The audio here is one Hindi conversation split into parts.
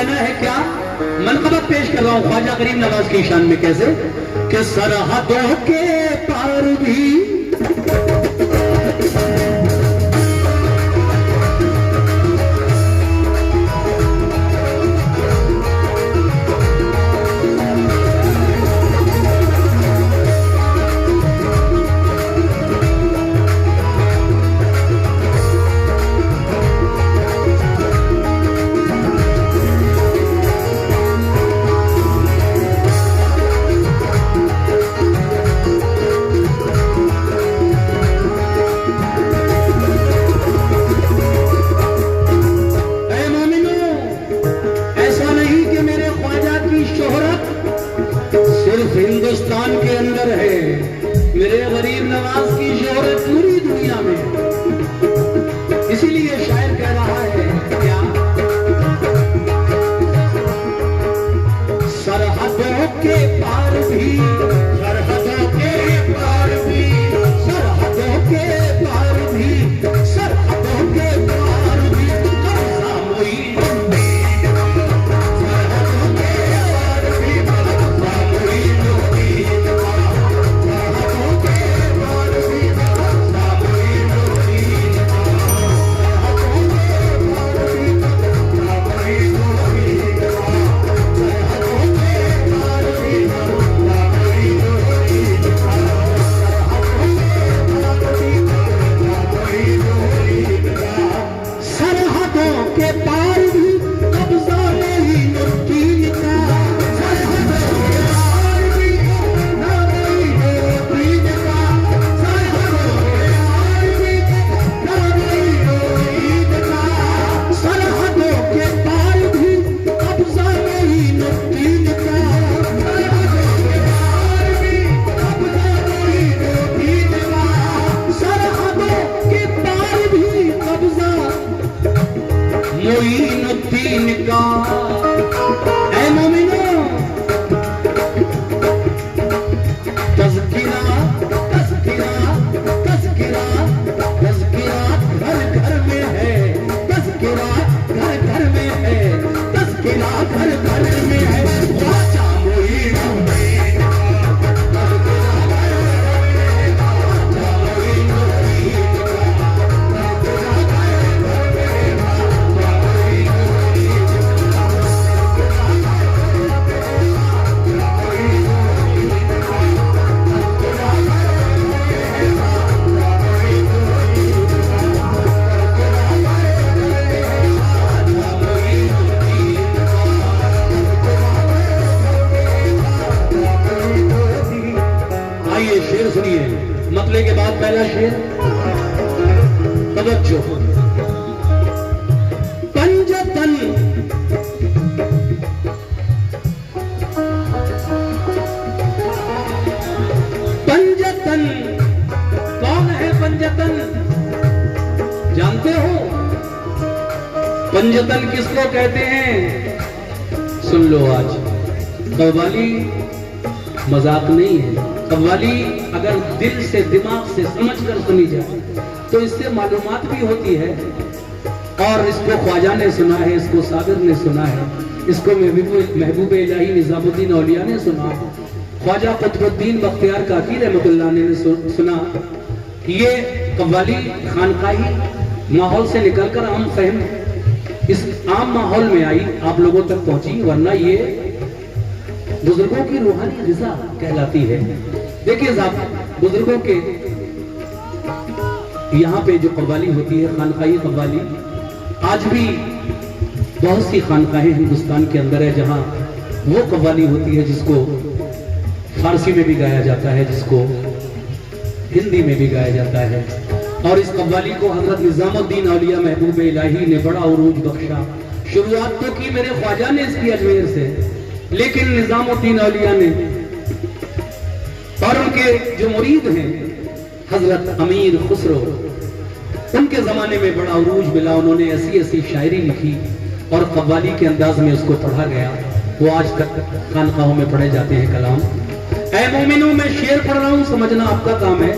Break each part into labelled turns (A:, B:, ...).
A: कहना है क्या? मनकबत पेश कर रहा हूं ख्वाजा गरीब नवाज की शान में। कैसे कि सरहदों के पार भी हिंदुस्तान के अंदर है, मेरे गरीब नवाज की शोहरत पूरी दुनिया में। इसीलिए शायर कह रहा है क्या? सरहदों के पार भी, सरहदों के पार भी, सरहदों के पार भी, सरहदों के पार भी मोइनुद्दीन का। ऐ मोमिनो तज़किरा तज़किरा तज़किरा तज़किरा घर घर में है, तज़किरा घर घर में है, तज़किरा घर घर में है। ख्वाजा मोइनुद्दीन सुनिए। मतले के बाद पहला शेर, तवज्जो। पंजतन पंजतन कौन है पंजतन? जानते हो पंजतन किसको कहते हैं? सुन लो आज, कव्वाली मजाक नहीं है। कव्वाली अगर दिल से दिमाग से समझकर सुनी जाए तो इससे मालूमात भी होती है। और इसको ख्वाजा ने सुना है, इसको साबिर ने सुना है, इसको महबूब इलाही निजामुद्दीन औलिया ने सुना, ख्वाजा कुतुबुद्दीन बख्तियार काकी रहमतुल्लाह ने सुना। ये कव्वाली खानकाही माहौल से निकलकर आम फहम इस आम माहौल में आई, आप लोगों तक पहुंची, वरना ये बुजुर्गों की रूहानी ग़िज़ा कहलाती है। देखिए साहब, बुजुर्गों के यहाँ पे जो कव्वाली होती है, खानकाही कव्वाली, आज भी बहुत सी खानकाहें हिंदुस्तान के अंदर है जहाँ वो कव्वाली होती है जिसको फारसी में भी गाया जाता है, जिसको हिंदी में भी गाया जाता है। और इस कव्वाली को हजरत निजामुद्दीन औलिया महबूब इलाही ने बड़ा उरूज बख्शा। शुरुआत तो की मेरे ख्वाजा ने इसकी अजमेर से, लेकिन निजामुद्दीन औलिया ने और उनके जो मुरीद हैं हजरत अमीर खुसरो, उनके जमाने में बड़ा उरूज मिला। उन्होंने ऐसी ऐसी शायरी लिखी और कव्वाली के अंदाज में उसको पढ़ा गया। वो आज तक खानकाहों में पढ़े जाते हैं कलाम। ऐ मोमिनों, मैं शेर पढ़ रहा हूं, समझना आपका काम है।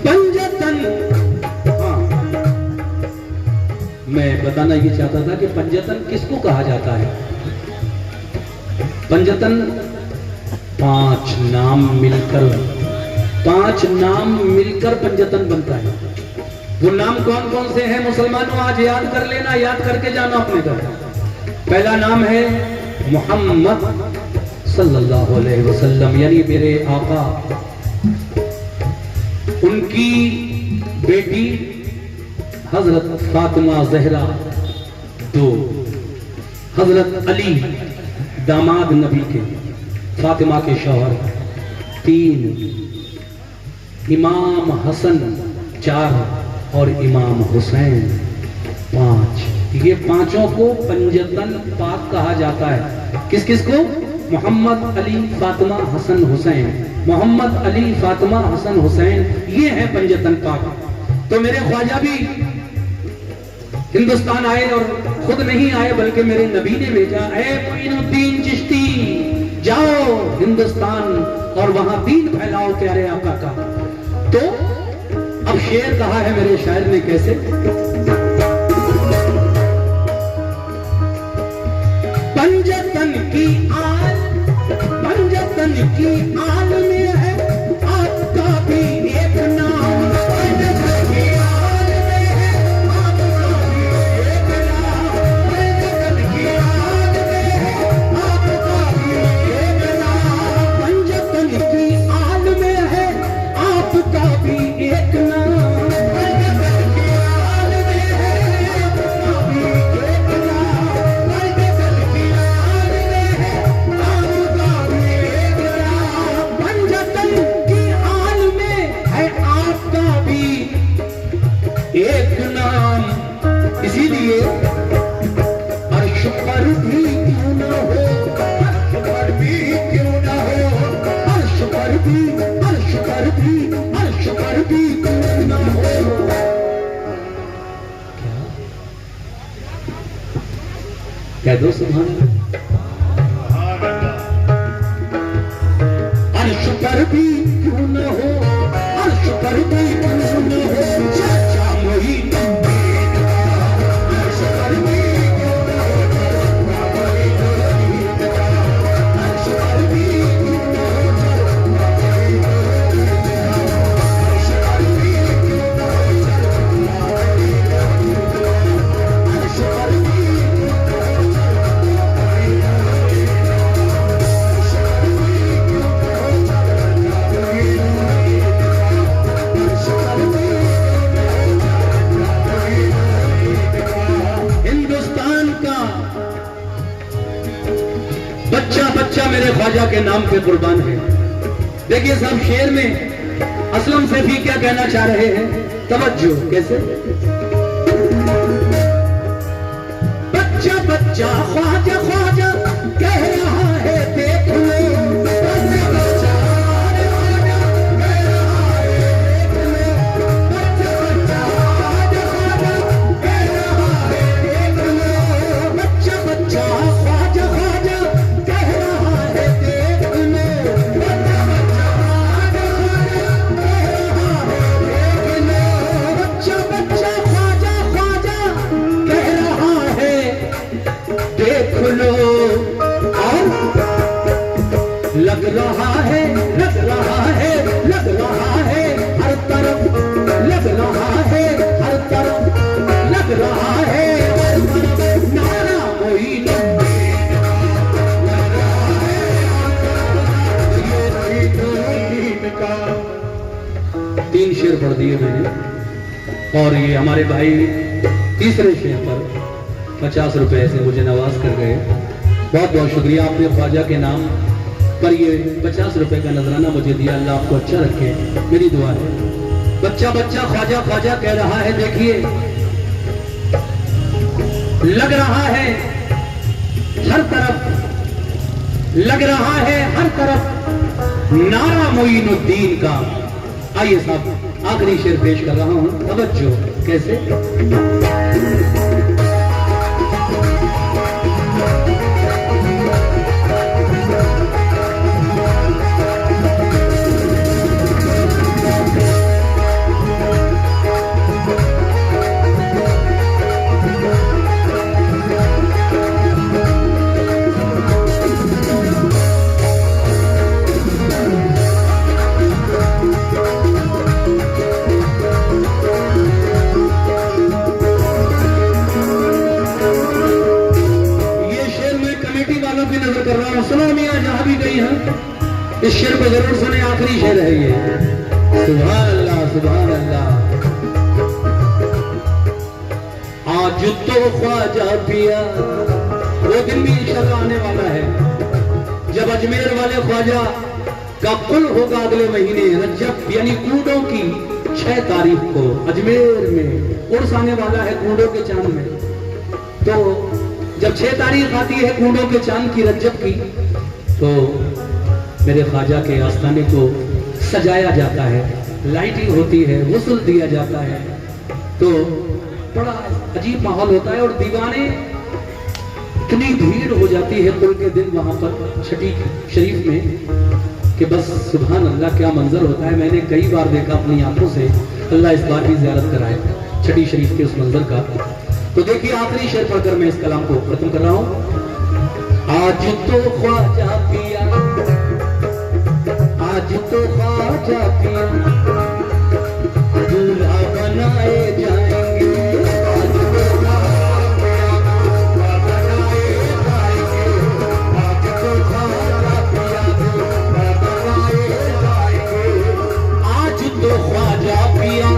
A: पंजतन, हाँ, मैं बताना ये चाहता था कि पंजतन किसको कहा जाता है। पंजतन 5 नाम मिलकर पंजतन बनता है। वो नाम कौन कौन से हैं मुसलमानों, आज याद कर लेना, याद करके जाना अपने घर। पहला नाम है मोहम्मद सल्लल्लाहु अलैहि वसल्लम, यानी मेरे आका, उनकी बेटी हजरत फातिमा जहरा 2, हजरत अली दामाद नबी के, फातिमा के शौहर 3, इमाम हसन 4 और इमाम हुसैन 5। ये पांचों को पंजतन पाक कहा जाता है। किस किस को? मोहम्मद, अली, फातिमा, हसन, हुसैन। मोहम्मद, अली, फातिमा, हसन, हुसैन, ये है पंजतन पाक। तो मेरे ख्वाजा भी हिंदुस्तान आए और खुद नहीं आए बल्कि मेरे नबी ने भेजा, ऐ मोइनुद्दीन चिश्ती जाओ हिंदुस्तान और वहां दीन फैलाओ प्यारे आका का। तो अब शेर कहा है मेरे शायर ने कैसे, पंजतन की आल में है आपका भी एक नाम, पंजतन की आल में है आपका भी एक नाम, पंजतन की आल में है आपका भी एक नाम, पंजतन की आल में है आपका भी एक नाम, पंजतन की आल में है आपका भी एक नाम, पंजतन की आल में है आपका भी एक नाम, पंजतन की आल में है आपका भी एक नाम। इसीलिए अर्श पर भी क्यों न हो, अर्श पर भी क्यों न हो, अर्श पर भी, अर्श पर भी, अर्श पर भी क्यों न हो। क्या दो सुभान अल्लाह। अर्श पर भी क्यों न हो, अर्श पर भी क्यों न हो, चाचा मोइनुद्दीन का, अर्श पर भी क्यों न हो, चाचा मोइनुद्दीन का, अर्श पर भी क्यों न हो, चाचा मोइनुद्दीन का, अर्श पर भी क्यों न हो, चाचा मोइनुद्दीन का, अर्श पर भी क्यों न हो, हिंदुस्तान का बच्चा बच्चा मेरे ख्वाजा के नाम पे कुर्बान है। देखिए साहब, शेर में असलम सैफी क्या कहना चाह रहे हैं, तवज्जो कैसे, बच्चा बच्चा ख्वाजा ख्वाजा कह रहा है देख लो, बच्चा बच्चा ख्वाजा कह रहा है देख लो, बच्चा बच्चा ख्वाजा ख्वाजा कह रहा है देख लो, बच्चा बच्चा ख्वाजा ख्वाजा कह रहा है देख लो, बच्चा बच्चा ख्वाजा ख्वाजा कह रहा है देख लो, बच्चा बच्चा ख्वाजा ख्वाजा कह रहा है देख लो। और लग रहा है, लग रहा है, लग रहा है हर तरफ, लग रहा है हर तरफ, लग रहा है हर तरफ, नारा मोइनुद्दीन का, लग रहा है ये मोइनुद्दीन का। 3 शेर पढ़ दिए मैंने और ये हमारे भाई तीसरे शेर पर 50 रुपए से मुझे नवाज कर गए। बहुत बहुत शुक्रिया, आपने ख्वाजा के नाम पर ये 50 रुपए का नजराना मुझे दिया। अल्लाह आपको अच्छा रखे, मेरी दुआ है। बच्चा बच्चा ख्वाजा ख्वाजा कह रहा है, देखिए लग रहा है हर तरफ, लग रहा है हर तरफ नारा मोइनुद्दीन का। आइए साहब, आखिरी शेर पेश कर रहा हूं, तवज्जो कैसे, सुनो मियाँ जहां भी गई हैं, इस शेर को जरूर सुने, आखिरी शेर है ये। सुभान अल्लाह, सुभान अल्लाह। आज तो ख्वाजा पिया, वो दिन भी इंशाअल्लाह आने वाला है जब अजमेर वाले ख्वाजा का कुल होगा अगले महीने रजब यानी कूडों की 6 तारीख को अजमेर में उर्स आने वाला है कूडों के चांद में। तो जब 6 तारीख आती है कूडों के चांद की रजब की, तो मेरे ख्वाजा के आस्थाने को सजाया जाता है, लाइटिंग होती है, गुस्ल दिया जाता है, तो बड़ा अजीब माहौल होता है। और दीवाने इतनी भीड़ हो जाती है कुल के दिन वहां पर छठी शरीफ में कि बस सुभान अल्लाह क्या मंजर होता है। मैंने कई बार देखा अपनी आंखों से, अल्लाह इस बार भी ज़ियारत कराए छठी शरीफ के उस मंजर का। तो देखिए आखिरी शेर पढ़कर मैं इस कलाम को खत्म कर रहा हूं। आज तो ख्वाजा पिया, आज तो ख्वाजा पिया दूल्हा बनाए जाएंगे, आज तो ख्वाजा पिया दूल्हा बनाए जाएंगे, आज तो ख्वाजा पिया दूल्हा बनाए जाएंगे, आज तो ख्वाजा पिया,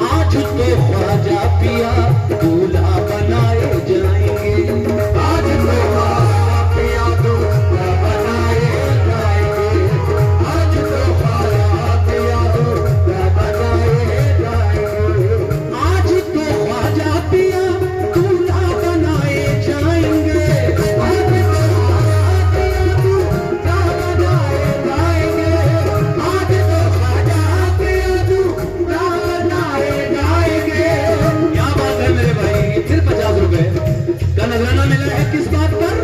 A: आज तो ख्वाजा पिया दूल्हा बनाए जाएंगे, आज तो ख्वाजा पिया दूल्हा बनाए जाएंगे, आज तो ख्वाजा पिया दूल्हा बनाए जाएंगे, आज तो ख्वाजा पिया दूल्हा बनाए जाएंगे, आज तो ख्वाजा पिया दूल्हा बनाए जाएंगे, आज तो ख्वाजा पिया दूल्हा बनाए जाएंगे। क्या बात है मेरे भाई, फिर 50 रुपए का नजराना मिला है किस बात पर?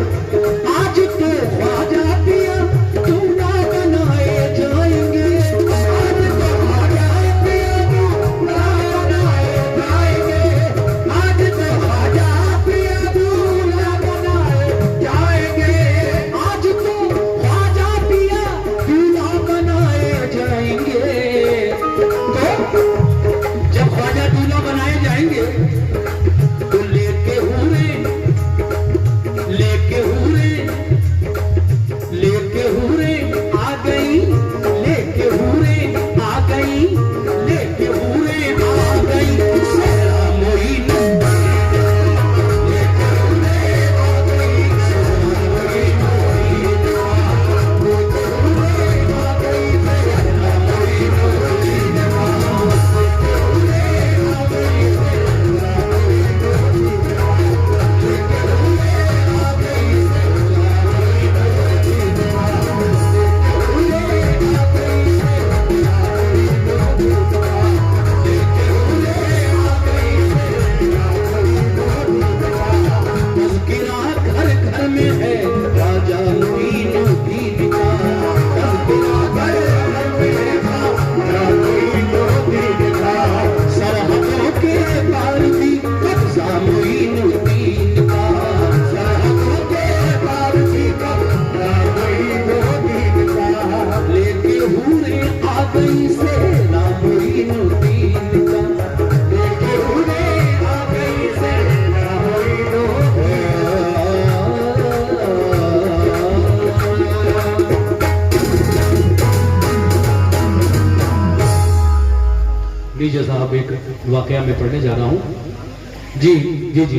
A: आज तो ख्वाजा पिया दूल्हा बनाए जाएंगे, आज तो ख्वाजा पिया दूल्हा बनाए जाएंगे, आज तो ख्वाजा पिया दूल्हा बनाए जाएंगे, आज तो ख्वाजा पिया दूल्हा बनाए जाएंगे। तो जब ख्वाजा दूल्हा बनाए जाएंगे तो लेके हूरे, लेके हूरे, लेके हूरे आ गई, लेके हूरे आ गई, लेके हूरे आ गई सहरा मोइन, लेके हूरे आ गई सहरा मोइन, लेके हूरे आ गई सहरा मोइन, लेके हूरे आ गई तज़किरा घर घर में है राजा मोइनुद्दीन का, तज़किरा घर घर में है राजा मोइनुद्दीन का, सरहदों के पार भी कब्जा मोइनुद्दीन का, सरहदों के पार भी कब्जा मोइनुद्दीन का, लेके हूरे आ गई सेना मोइनुद्दीन का, लेके हूरे आ गई सेना मोइनुद्दीन लीजिए साहब एक वाकया में पढ़ने जा रहा हूँ। जी जी जी।